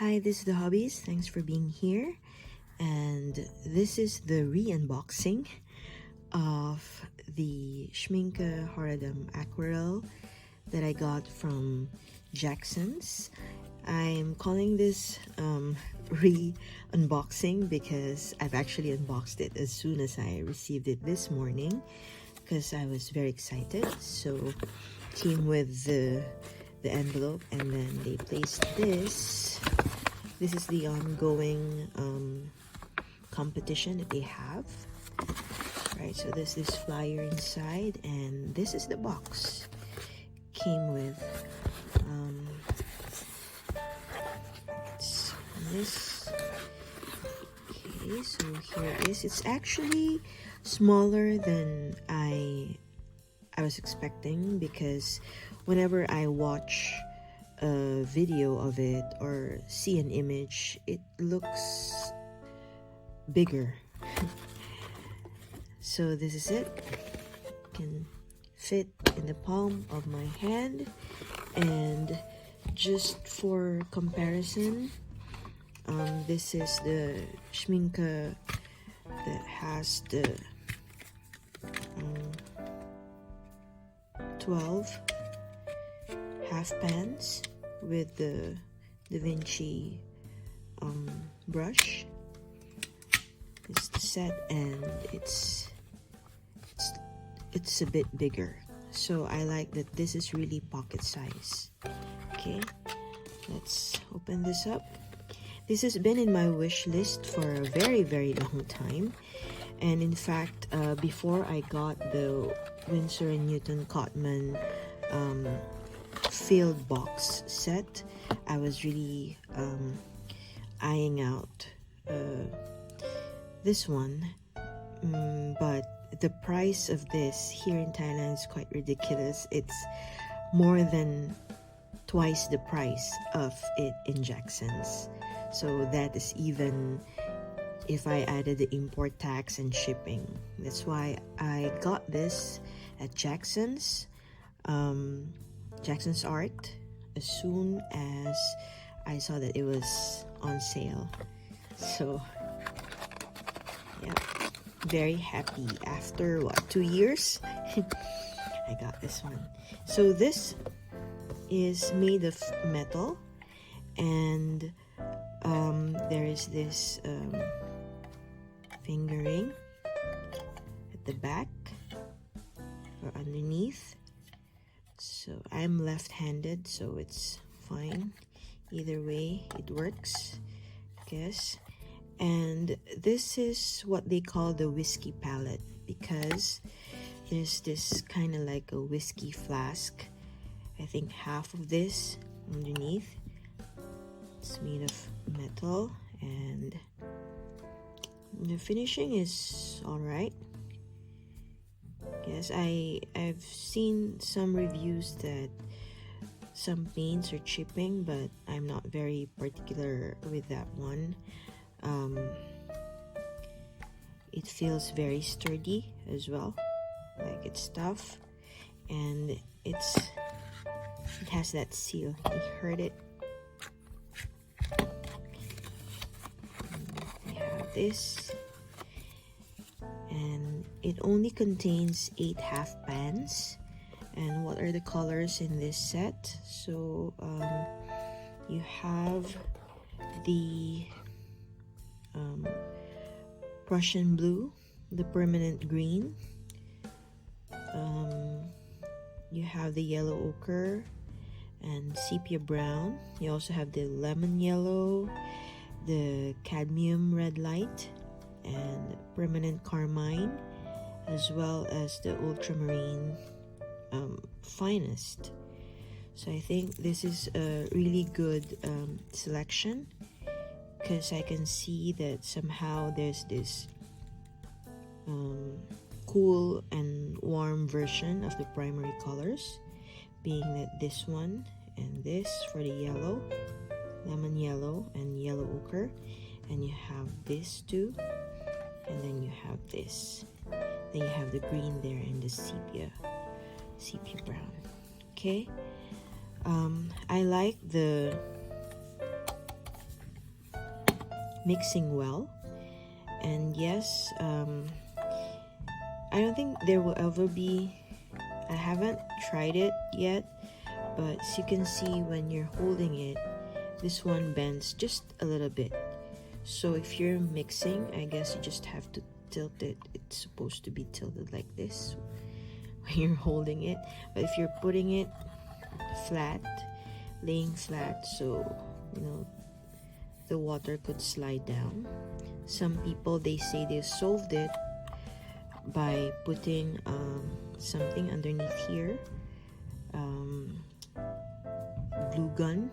Hi, this is the Hobbies. Thanks for being here. And this is the re-unboxing of the Schmincke Horadam Aquarell that I got from Jackson's. I'm calling this re-unboxing because I've actually unboxed it as soon as I received it this morning because I was very excited. So came with the envelope, and then they placed this. This is the ongoing competition that they have, right? So there's this flyer inside, and this is the box. Came with this. Okay, so here it is. It's actually smaller than I was expecting, because whenever I watch a video of it or see an image, it looks bigger. So this is it. Can fit in the palm of my hand. And just for comparison, this is the Schmincke that has the 12 half pans with the Da Vinci brush. It's the set, and it's a bit bigger, so I like that this is really pocket size. Okay, let's open this up. This has been in my wish list for a very long time, and in fact before I got the Winsor and Newton Cotman field box set, I was really eyeing out this one, but the price of this here in Thailand is quite ridiculous. It's more than twice the price of it in Jackson's, so that is even if I added the import tax and shipping. That's why I got this at Jackson's Art as soon as I saw that it was on sale. So yeah, very happy. After what, 2 years I got this one. So this is made of metal, and there is this fingering at the back or underneath. So I'm left-handed, so it's fine. Either way, it works, I guess. And this is what they call the whiskey palette, because there's this kind of like a whiskey flask. I think half of this underneath. It's made of metal, and the finishing is alright. Yes, I've seen some reviews that some paints are chipping, but I'm not very particular with that one. It feels very sturdy as well, like it's tough, and it has that seal. You heard it. We have this, and it only contains 8 half pans. And what are the colors in this set? So you have the Prussian blue, the permanent green, you have the yellow ochre and sepia brown. You also have the lemon yellow, the cadmium red light, and permanent carmine, as well as the ultramarine finest. So I think this is a really good selection, because I can see that somehow there's this cool and warm version of the primary colors, being that this one and this for the yellow, lemon yellow and yellow ochre, and you have this too, and then you have this, then you have the green there and the sepia brown. Okay, I like the mixing well. And yes, I don't think there will ever be, I haven't tried it yet, but as you can see when you're holding it, this one bends just a little bit. So if you're mixing, I guess you just have to tilt it. It's supposed to be tilted like this when you're holding it, but if you're putting it flat, laying flat, so you know the water could slide down. Some people, they say they solved it by putting something underneath here, glue gun,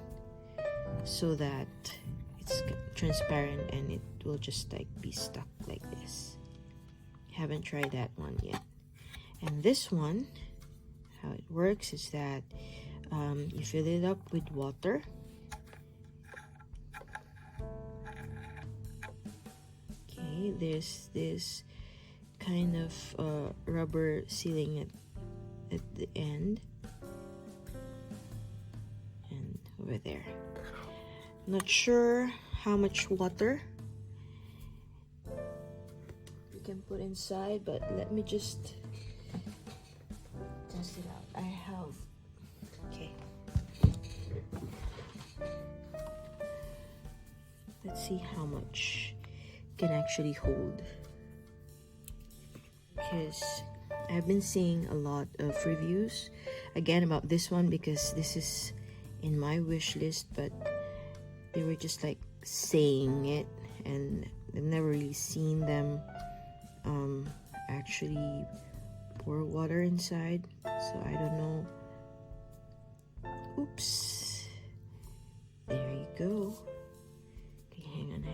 so that it's transparent and it will just like be stuck like this. Haven't tried that one yet. And this one, how it works is that you fill it up with water. Okay, there's this kind of rubber sealing at the end and over there. Not sure how much water you can put inside, but let me just test it out. I have, okay, let's see how much can actually hold, because I've been seeing a lot of reviews again about this one, because this is in my wish list, but they were just like saying it and I've never really seen them actually pour water inside, so I don't know. Oops, there you go. Okay, hang on.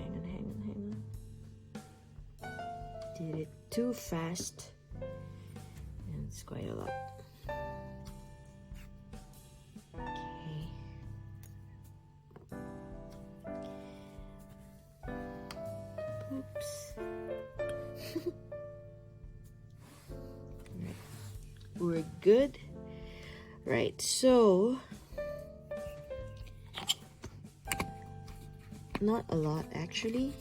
Did it too fast, and it's quite a lot. Okay. Oops. Right. We're good. Right, so not a lot actually.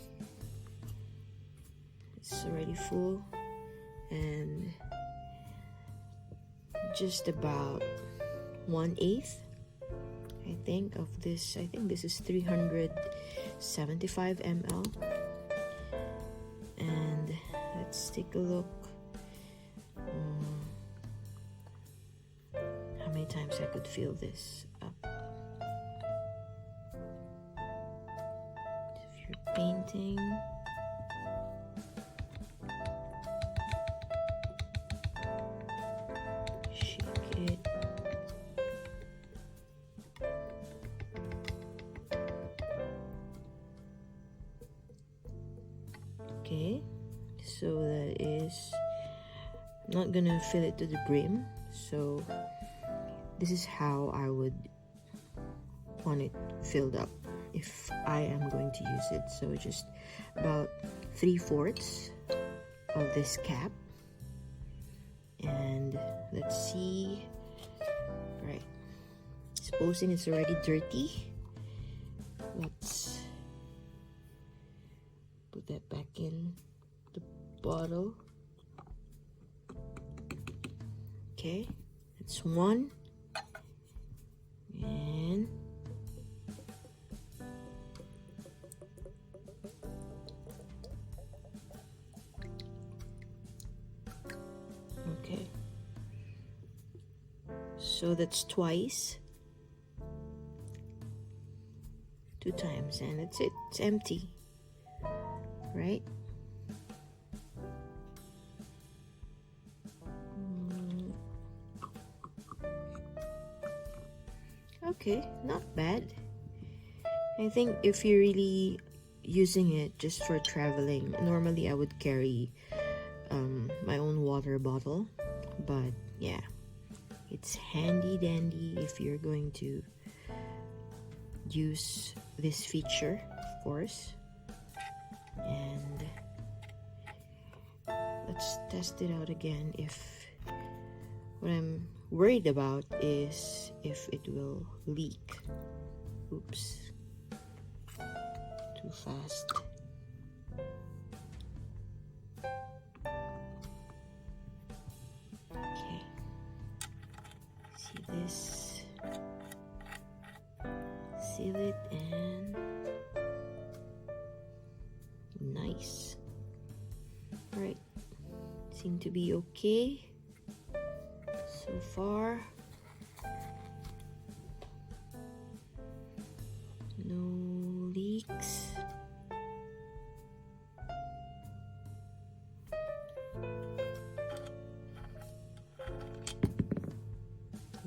It's already full, and just about 1/8 I think of this. I think this is 375 ml, and let's take a look how many times I could fill this up. If you're painting, okay, so that is, I'm not gonna fill it to the brim, so this is how I would want it filled up if I am going to use it. So just about 3/4 of this cap, and let's see. Right, supposing it's already dirty, let's put that back in the bottle. Okay, it's one, and okay, so that's twice, 2 times, and that's it. It's empty, right? Okay, not bad. I think if you're really using it just for traveling, normally I would carry my own water bottle, but yeah, it's handy dandy if you're going to use this feature, of course. And let's test it out again. If what I'm worried about is if it will leak. Oops, too fast. seem to be okay so far. No leaks.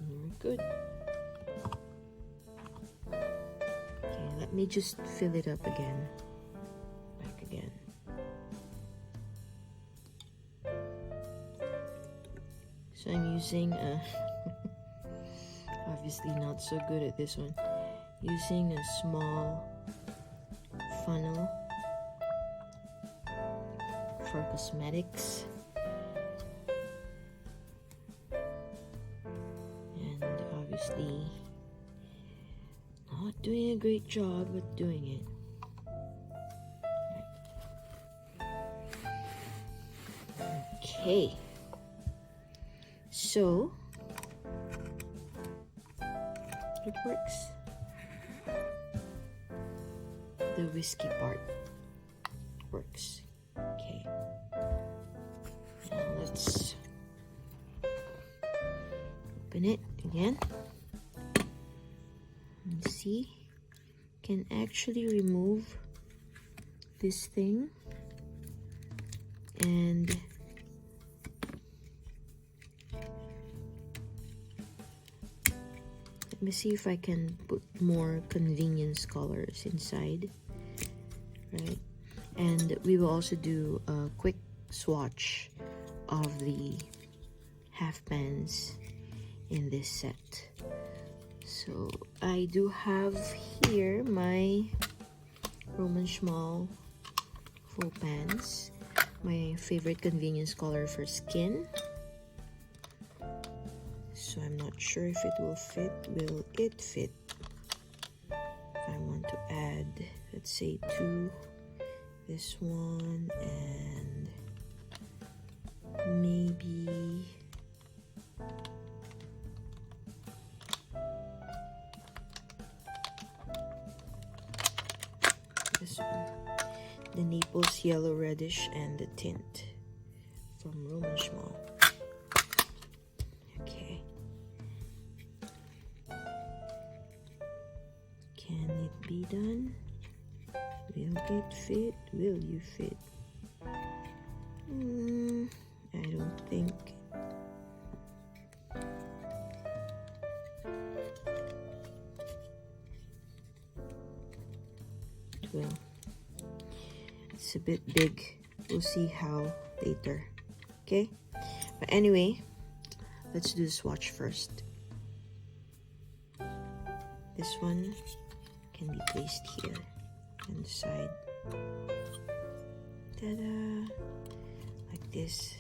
We're good. Okay, let me just fill it up again. Back again. So I'm using obviously not so good at this one. Using a small funnel for cosmetics, and obviously not doing a great job at doing it. Okay, so it works. The whiskey part works. Okay, now let's open it again and see. Can actually remove this thing, and let me see if I can put more convenience colors inside. Right, and we will also do a quick swatch of the half pans in this set. So I do have here my Roman Schmal full pans, my favorite convenience color for skin. So I'm not sure if it will fit. Will it fit? If I want to add, let's say 2, this one, and maybe this one, the Naples yellow reddish and the tint from Roman Schmal. Okay, can it be done? Will it fit? Will you fit? I don't think. It will. It's a bit big. We'll see how later. Okay? But anyway, let's do the swatch first. This one can be placed here on the side. Ta-da! Like this.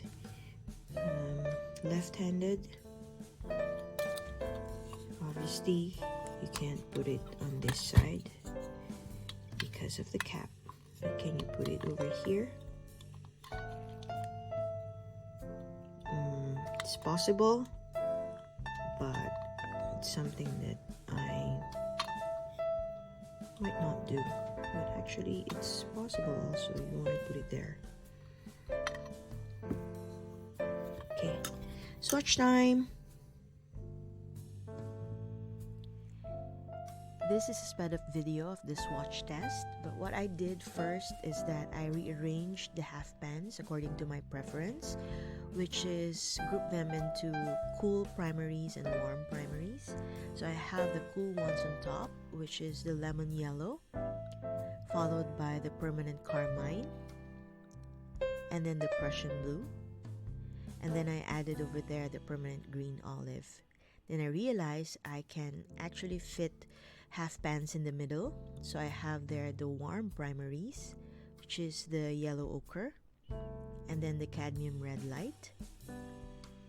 Left-handed. Obviously, you can't put it on this side because of the cap. But can you put it over here? It's possible, but it's something that I might not do. But actually, it's possible also. You want to put it there. Okay, swatch time. This is a sped up video of the swatch test, but what I did first is that I rearranged the half pans according to my preference, which is group them into cool primaries and warm primaries. So I have the cool ones on top, which is the lemon yellow, followed by the permanent carmine, and then the Prussian blue, and then I added over there the permanent green olive. Then I realized I can actually fit half pans in the middle, so I have there the warm primaries, which is the yellow ochre, and then the cadmium red light,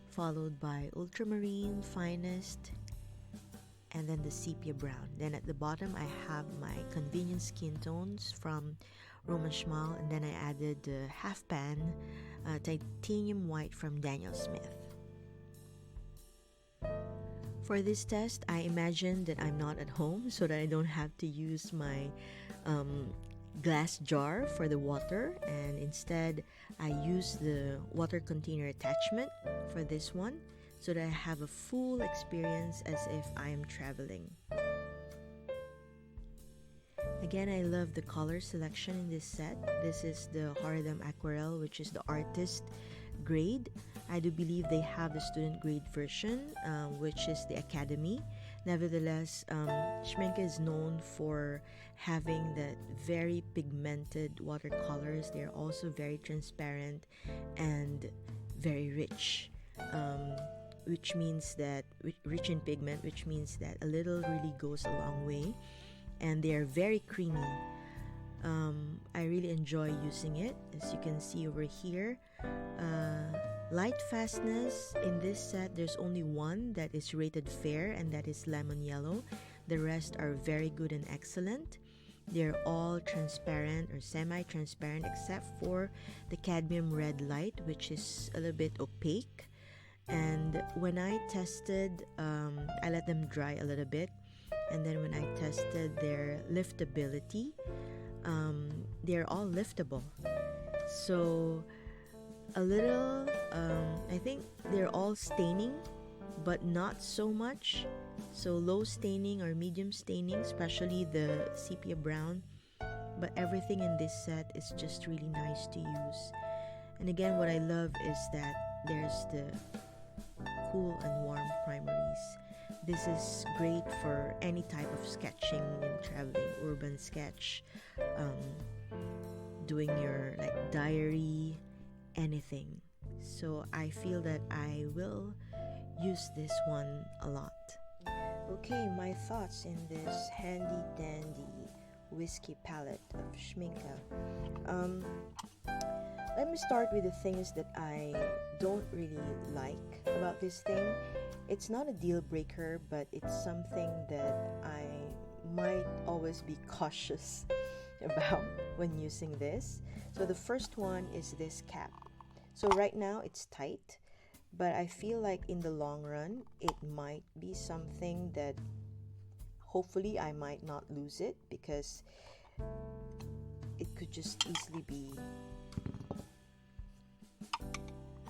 followed by ultramarine finest, and then the sepia brown. Then at the bottom I have my convenience skin tones from Roman Schmal, and then I added the half pan titanium white from Daniel Smith. For this test, I imagine that I'm not at home so that I don't have to use my glass jar for the water, and instead I use the water container attachment for this one so that I have a full experience as if I am traveling. Again, I love the color selection in this set. This is the Horadam Aquarell, which is the artist grade. I do believe they have the student grade version, which is the Academy. Nevertheless, Schmincke is known for having that very pigmented watercolors. They're also very transparent and very rich, which means that rich in pigment, which means that a little really goes a long way. And they are very creamy. I really enjoy using it. As you can see over here, light fastness in this set, there's only one that is rated fair, and that is lemon yellow. The rest are very good and excellent. They're all transparent or semi-transparent except for the cadmium red light, which is a little bit opaque. And when I tested, I let them dry a little bit, and then when I tested their liftability, they're all liftable. So a little, I think they're all staining, but not so much. So low staining or medium staining, especially the sepia brown. But everything in this set is just really nice to use. And again, what I love is that there's the cool and warm primaries. This is great for any type of sketching and traveling, urban sketch, doing your like diary, anything. So I feel that I will use this one a lot. Okay, my thoughts in this handy dandy whiskey palette of Schmincke. Let me start with the things that I don't really like about this thing. It's not a deal breaker, but it's something that I might always be cautious about when using this. So the first one is this cap. So right now it's tight, but I feel like in the long run it might be something that hopefully I might not lose it, because it could just easily be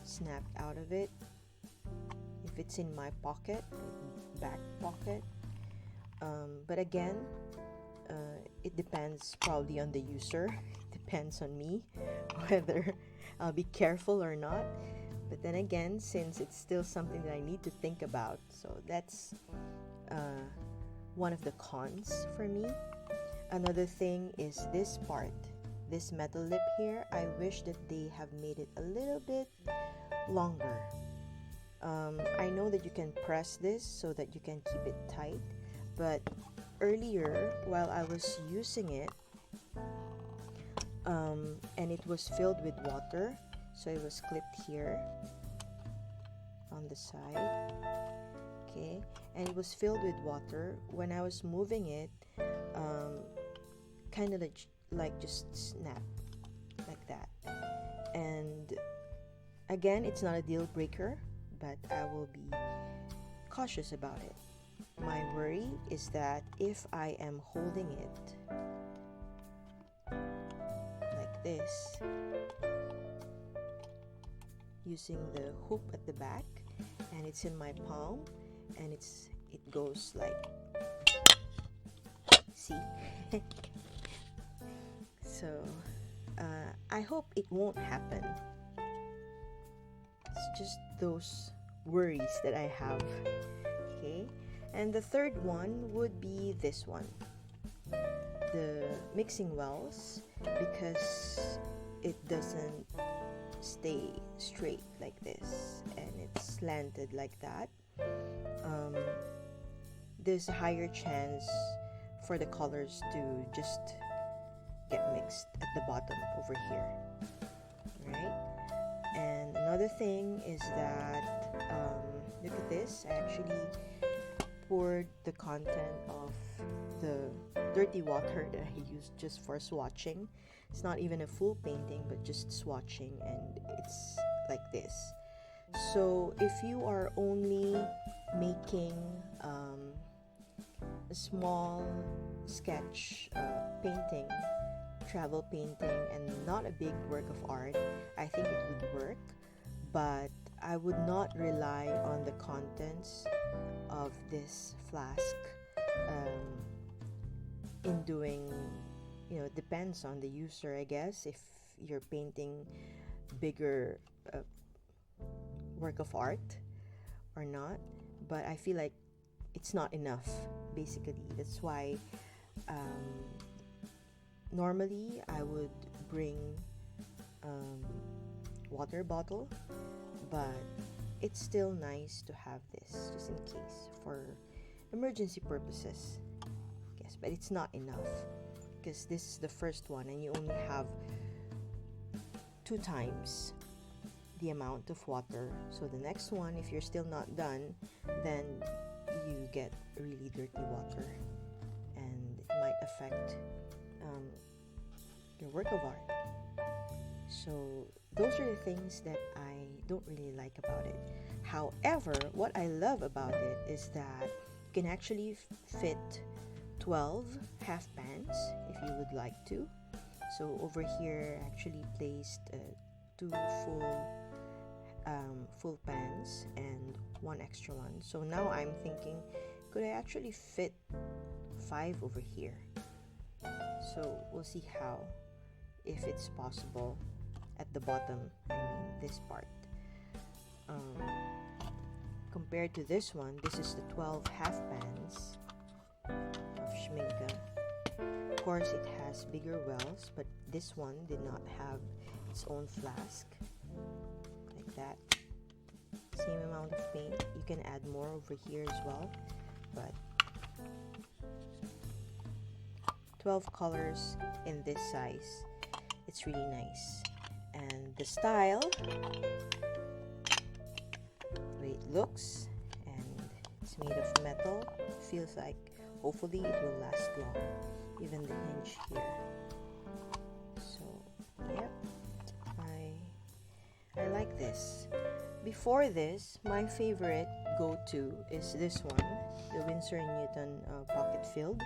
snapped out of it if it's in my pocket, back pocket. But again, it depends probably on the user. It depends on me whether I'll be careful or not. But then again, since it's still something that I need to think about, so that's one of the cons for me. Another thing is this part, this metal lip here. I wish that they have made it a little bit longer. I know that you can press this so that you can keep it tight, but earlier while I was using it, and it was filled with water, so it was clipped here on the side, okay, and it was filled with water. When I was moving it, kind of like just snap like that. And again, it's not a deal breaker, but I will be cautious about it. My worry is that if I am holding it like this, using the hoop at the back, and it's in my palm, and it goes like, see? So I hope it won't happen. It's just those worries that I have. Okay, and the third one would be this one, the mixing wells, because it doesn't stay straight like this and it's slanted like that. There's a higher chance for the colors to just get mixed at the bottom over here, right? And another thing is that look at this. I actually poured the content of the dirty water that I used just for swatching. It's not even a full painting, but just swatching, and it's like this. So if you are only making a small sketch painting travel painting and not a big work of art, I think it would work, but I would not rely on the contents of this flask in doing, depends on the user, I guess, if you're painting bigger work of art or not. But I feel like it's not enough, basically. That's why normally I would bring water bottle, but it's still nice to have this just in case for emergency purposes, I guess. But it's not enough because this is the first one and you only have 2 times the amount of water. So the next one, if you're still not done, then you get really dirty water and it might affect your work of art. So those are the things that I don't really like about it. However, what I love about it is that you can actually fit 12 half pans if you would like to. So over here I actually placed 2 full pans and 1 extra one. So now I'm thinking, could I actually fit 5 over here? So we'll see how, if it's possible at the bottom, I mean this part. Compared to this one, this is the 12 half pans of Schmincke. Of course it has bigger wells, but this one did not have its own flask like that. Same amount of paint. You can add more over here as well, but 12 colors in this size. It's really nice. And the style, the way it looks, and it's made of metal. It feels like hopefully it will last long. Even the hinge here. So yep, I like this. Before this, my favorite go-to is this one, the Winsor & Newton pocket filled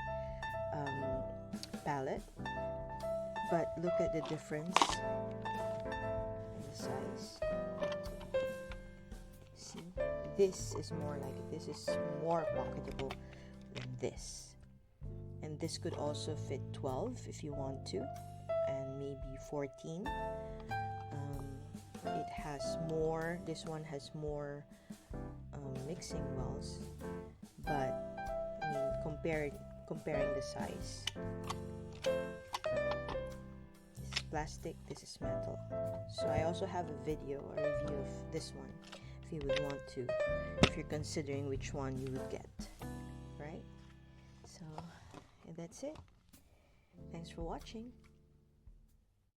palette. But look at the difference in the size. See, this is more pocketable than this. And this could also fit 12 if you want to, and maybe 14. It has more, this one has more mixing wells, but I mean, comparing the size, this is plastic, this is metal. So I also have a review of this one if you would want to, if you're considering which one you would get, right? So and that's it. Thanks for watching.